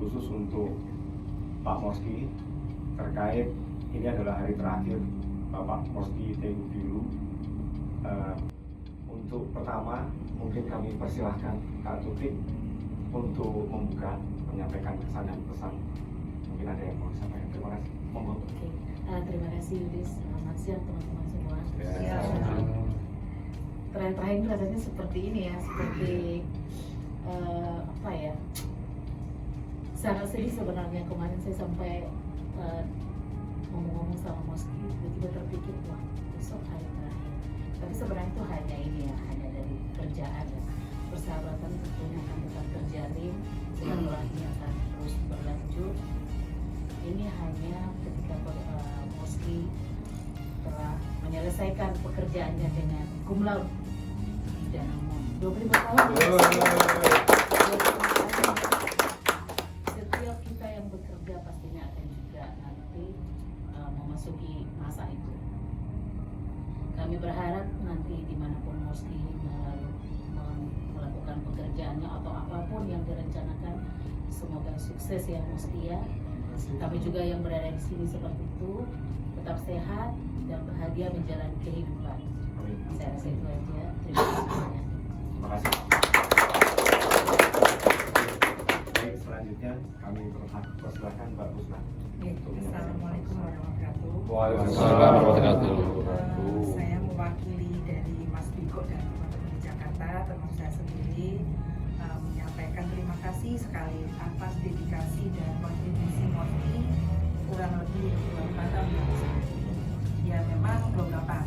khusus untuk Pak Moski terkait ini adalah hari terakhir Bapak Moski TU Biru. Untuk pertama mungkin kami persilahkan Kak Tutik untuk membuka, menyampaikan kesan dan pesan. Mungkin ada yang mau disampaikan. Terima kasih. Monggo. Oke, terima kasih Yudis. Selamat siang teman-teman semua. Ya. Terakhir ini rasanya seperti ini ya, seperti apa ya? Sangat sedih sebenarnya. Kemarin saya sampai ngomong-ngomong sama Moski, tiba-tiba terpikir wah besok hari terakhir. Tapi sebenarnya itu hanya ini ya, hanya dari kerjaan ya. Persahabatan tentunya akan tetap terjalin, silaturahmi akan terus berlanjut. Ini hanya ketika Moski telah menyelesaikan pekerjaannya dengan cum laude dan 25 tahun. Setiap kita yang bekerja pastinya akan juga nanti memasuki masa itu. Kami berharap nanti dimanapun Moski melakukan pekerjaannya atau apapun yang direncanakan, semoga sukses ya Moski ya. Kami juga yang berada di sini seperti itu, tetap sehat dan bahagia menjalani kehidupan. Saya rasa itu aja. Terima kasih banyak. Terima kasih. Baik, selanjutnya kami persilahkan Mbak Rusna. Assalamualaikum warahmatullahi wabarakatuh. Waalaikumsalam warahmatullahi Saya mewakili dari Mas Biko dan teman-teman di Jakarta, termasuk saya sendiri, menyampaikan terima kasih sekali atas dedikasi dan kontribusi Moski kurang lebih 25 tahun. Ya memang 28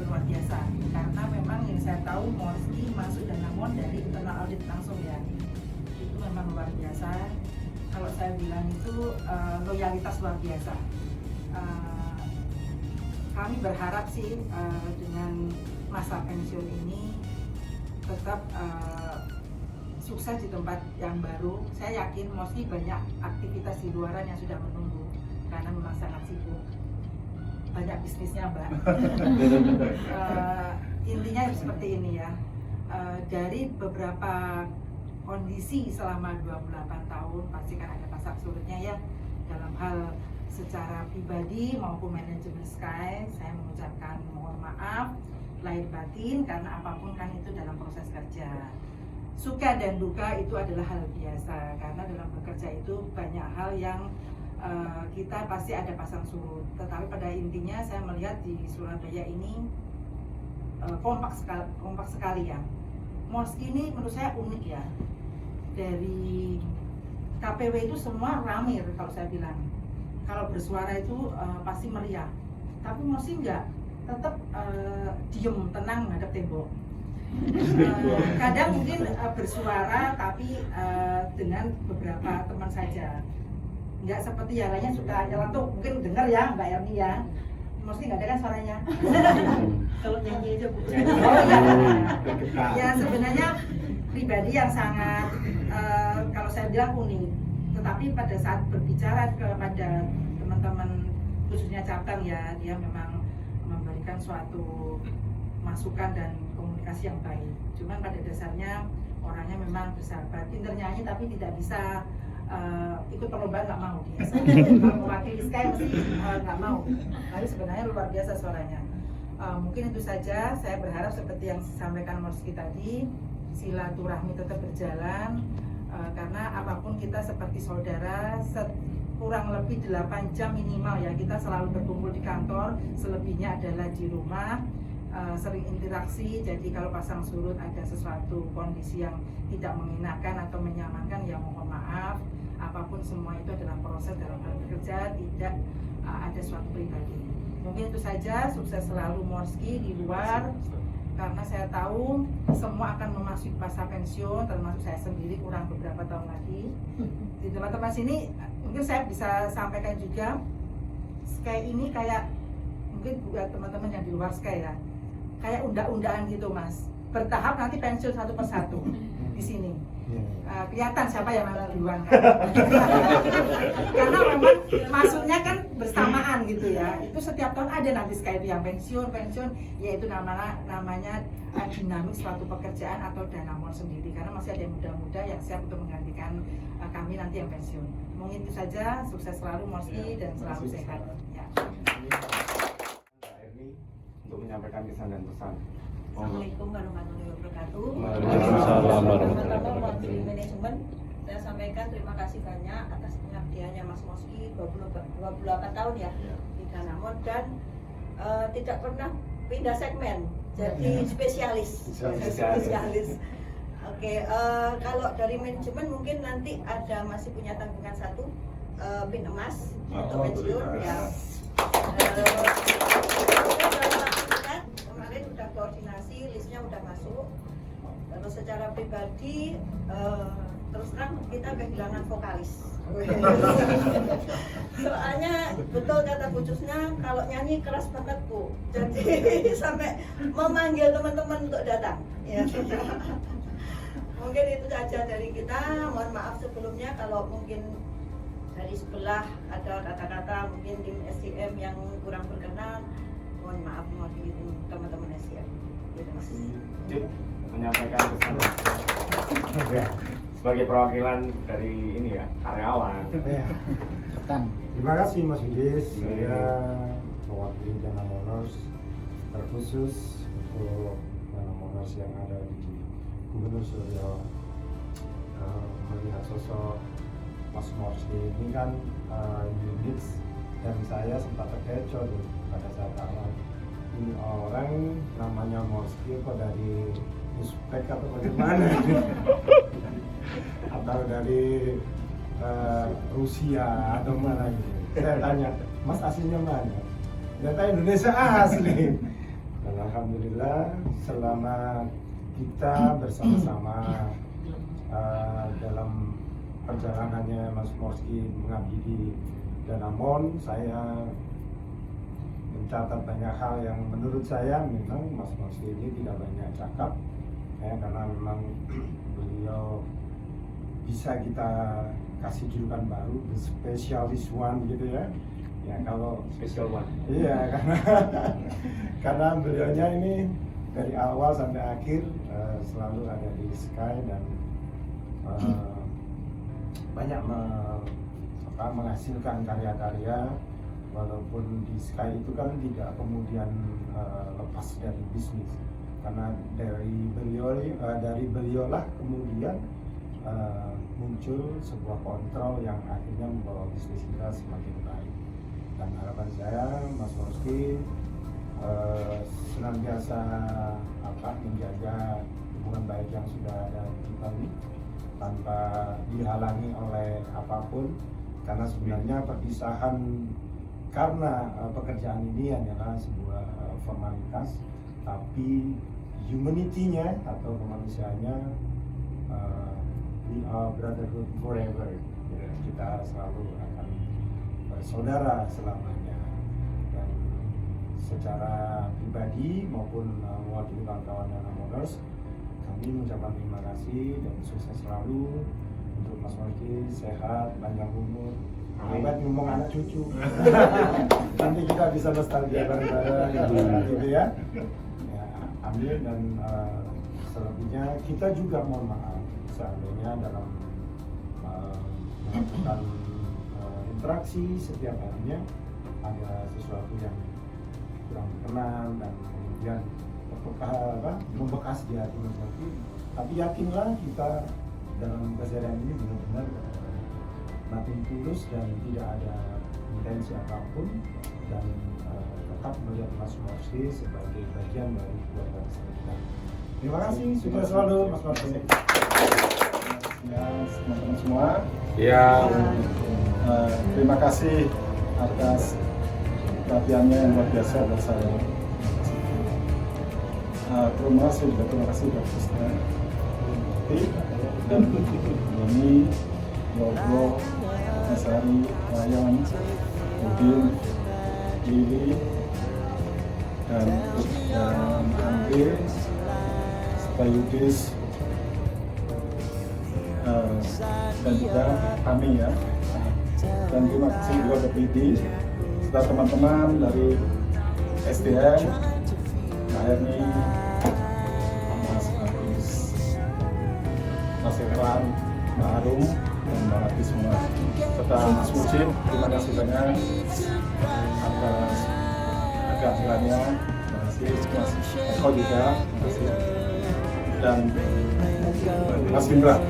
luar biasa, karena memang yang saya tahu Moski masuk dalam MON dari internal audit langsung ya, itu memang luar biasa. Kalau saya bilang itu loyalitas luar biasa. Kami berharap sih dengan masa pensiun ini tetap sukses di tempat yang baru. Saya yakin Moski banyak aktivitas di luaran yang sudah menunggu karena memang sangat sibuk. Banyak bisnisnya Mbak. Intinya seperti ini ya. Dari beberapa kondisi selama 28 tahun pasti kan ada pasang surutnya ya, dalam hal secara pribadi maupun manajemen Sky. Saya mengucapkan mohon maaf lahir batin karena apapun kan itu dalam proses kerja. Suka dan duka itu adalah hal biasa karena dalam bekerja itu banyak hal yang kita pasti ada pasang surut. Tetapi pada intinya saya melihat di Surabaya ini kompak sekali ya. Moski ini menurut saya unik ya. Dari KPW itu semua ramir kalau saya bilang. Kalau bersuara itu pasti meriah. Tapi Moski enggak, tetap diem, tenang menghadap tembok. Kadang mungkin bersuara tapi dengan beberapa teman saja. Enggak seperti yang lainnya suka nyeletuk, mungkin dengar ya Mbak Erni ya. Moski nggak ada kan suaranya. Kalau nyanyi aja Bu. Oh iya. Ya sebenarnya pribadi yang sangat kalau saya bilang unik. Tetapi pada saat berbicara kepada teman-teman khususnya cabang ya, dia memang memberikan suatu masukan dan komunikasi yang baik. Cuman pada dasarnya orangnya memang bersahabat, pinter nyanyi tapi tidak bisa ikut perlombaan, nggak mau dia. Kalau mewakili Sky mesti nggak mau. Tapi sebenarnya luar biasa suaranya. Mungkin itu saja. Saya berharap seperti yang disampaikan Moski tadi, silaturahmi tetap berjalan karena apapun kita seperti saudara. Kurang lebih 8 jam minimal ya kita selalu berkumpul di kantor, selebihnya adalah di rumah. Sering interaksi, jadi kalau pasang surut ada sesuatu kondisi yang tidak mengenakan atau menyamankan ya mohon maaf. Apapun semua itu adalah proses dalam hal bekerja, tidak ada suatu pribadi. Mungkin itu saja. Sukses selalu Moski di luar, karena saya tahu semua akan memasuki masa pensiun, termasuk saya sendiri kurang beberapa tahun lagi. Di tempat-tempat sini mungkin saya bisa sampaikan juga, Sky ini kayak mungkin buat teman-teman yang di luar Sky ya, kayak undang-undangan gitu Mas, bertahap nanti pensiun satu persatu. di sini. Kelihatan siapa yang mana duluan kan. Karena memang masuknya kan bersamaan gitu ya. Itu setiap tahun ada nanti sekali yang pensiun, yaitu namanya dinamik suatu pekerjaan atau danamon sendiri. Karena masih ada yang muda-muda yang siap untuk menggantikan kami nanti yang pensiun. Mungkin itu saja, sukses selalu Morski dan selalu sehat. Ya. Untuk menyampaikan kesan dan pesan. Assalamualaikum warahmatullahi wabarakatuh. Waalaikumsalam warahmatullahi Teman-teman wabarakatuh. Morski Manajemen, saya sampaikan terima kasih banyak atas pengabdiannya Mas Morski 28 tahun ya di Danamon dan tidak pernah pindah segmen jadi spesialis. Oke, kalau dari manajemen mungkin nanti ada masih punya tanggungan satu pin emas untuk pensiun ya. Kemarin udah koordinasi, listnya udah masuk. Terus secara pribadi terus terang kita kehilangan vokalis. Soalnya betul kata Bu Cusnya, kalau nyanyi keras banget Bu. Jadi sampai memanggil teman-teman untuk datang. Ya. Mungkin itu saja dari kita. Mohon maaf sebelumnya kalau mungkin dari sebelah ada kata-kata mungkin tim SDM yang kurang berkenan. Mohon maaf mewakili teman-teman SDM. Terima kasih. Menyampaikan pesan sebagai perwakilan dari ini ya, karyawan. Terima kasih Mas Yudis. Saya mewakili Danamoners terkhusus untuk Danamoners yang ada di Gubernur Suryo. Melihat sosok Mas Morski ini kan unik dan saya sempat terkecoh pada saat awal. Ini orang namanya Morski kok dari Uzbek atau bagaimana? Atau dari Rusia atau mana gitu. Saya tanya, Mas aslinya mana? Ternyata Indonesia asli. Dan alhamdulillah selama kita bersama-sama dalam perjalanannya Mas Morski mengabdi di Danamon, saya mencatat banyak hal yang menurut saya memang Mas Morski ini tidak banyak cakap ya, karena memang beliau bisa kita kasih julukan baru the specialist one gitu ya. Ya kalau Special one. iya karena beliaunya ini dari awal sampai akhir selalu ada di Sky dan banyak menghasilkan karya-karya, walaupun di Sky itu kan tidak kemudian lepas dari bisnis, karena dari beliau lah kemudian muncul sebuah kontrol yang akhirnya membawa bisnis kita semakin baik. Dan harapan saya Mas Morski senantiasa menjaga hubungan baik yang sudah ada di kita ini tanpa dihalangi oleh apapun, karena sebenarnya perpisahan karena pekerjaan ini hanyalah sebuah formalitas, tapi humanity-nya atau kemanusiaannya we are brotherhood forever. Kita selalu akan bersaudara selamanya. Dan secara pribadi maupun mewakili kawan-kawan Danamoners, kami mengucapkan terima kasih dan sukses selalu untuk Mas Morski, sehat, panjang umur, hebat ngomong anak cucu. Nanti kita bisa nostalgia bareng-bareng gitu ya. Ya, amin. Dan selebihnya kita juga mohon maaf seandainya dalam melakukan interaksi setiap harinya ada sesuatu yang kurang berkenan dan kemudian membekas di hati Mas Morski. Tapi yakinlah kita dalam keseharian ini benar-benar nothing tulus dan tidak ada intensi apapun, dan tetap melihat Mas Morski sebagai bagian dari keluarga besar kita. Terima kasih, sukses selalu Mas Morski. Ya, teman-teman semua. Ya. Terima kasih atas perhatiannya yang luar biasa buat saya. Terima kasih juga, terima kasih buat Kristen, dan Doni, Yogo, Masari, Ryan, Udin, Lili, dan Andre, serta Yudis, dan juga kami ya. Dan terima kasih juga ke PD serta teman-teman dari SDM, Mbak Erni, Mas Agus, Mas Irfan, Mbak Arum, dan Mbak Rati semua. Serta Mas Mujib, terima kasih banyak atas kehadirannya. Terima kasih Mas Eko juga, terima kasih. Dan Mas Indra.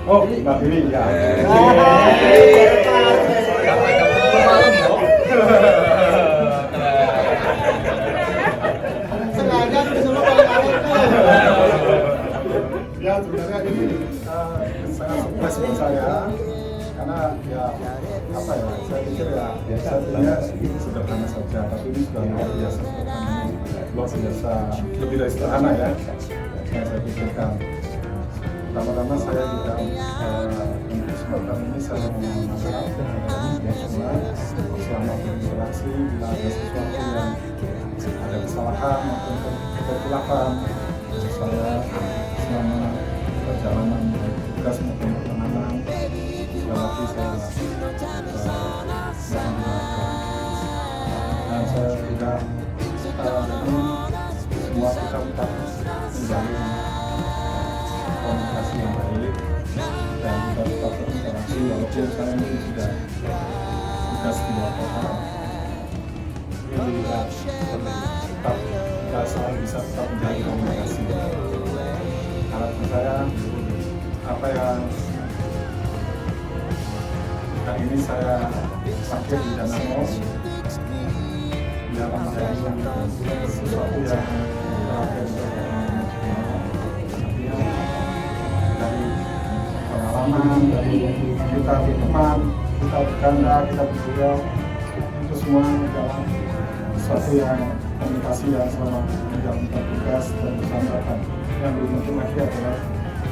Oh, Mbak Dewi ya. Ya sebenarnya ini sangat sukses buat saya karena ya apa ya, saya pikir ya biasanya sederhana saja, tapi ini sudah luar biasa, luar biasa, lebih dari sederhana ya yang saya pikirkan. Pertama-tama saya juga untuk kesempatan ini saya mohon maaf kepada semua selama berinteraksi bila ada sesuatu yang ada kesalahan maupun kekeliruan saya selama perjalanan tugas maupun pertemanan sekali lagi saya mohon maaf. Dan saya juga ingin semua kita tetap menjalin komunikasi yang baik dan kita tetap berinteraksi walaupun saya ini sudah tugas di luar kota. Jadi kita selalu bisa tetap menjalin komunikasi. Harapan saya apa yang kali ini saya sakit di Danamo dalam sesuatu yang terakhir dari pengalaman, dari kita berteman, kita bercanda, kita bergurau, itu semua adalah sesuatu yang komunikasi yang selama menjalankan tugas dan persahabatan. Yang belum penting lagi adalah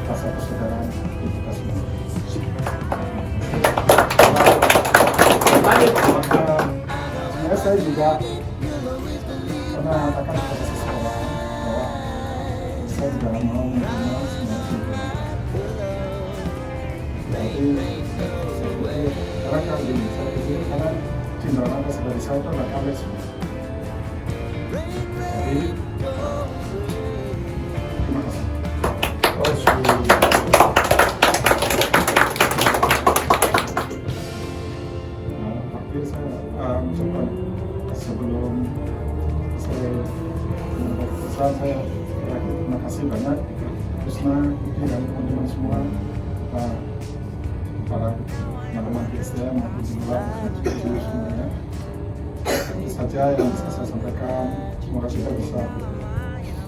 rasa persaudaraan di kita semua. Sebenarnya saya juga pernah mengatakan kepada seseorang bahwa saya tidak mau menerima semua cinta. Jadi karena kali ini saya pikir karena cinta apa sebagai saya itu adalah kalian semua. Jadi terima kasih. Akhir saya mengucapkan sebelum saya membuat pesan saya terima kasih banyak Krishna, Kiki dan teman-teman semua, para teman-teman SDM maupun di luar semuanya. Itu saja yang bisa saya sampaikan. Semoga kita bisa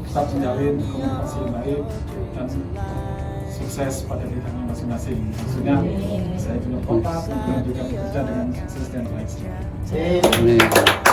tetap menjalin komunikasi yang baik dan sukses pada bidangnya masing-masing. Maksudnya saya juga kompak dan juga bekerja dengan sukses dan baik. Amin.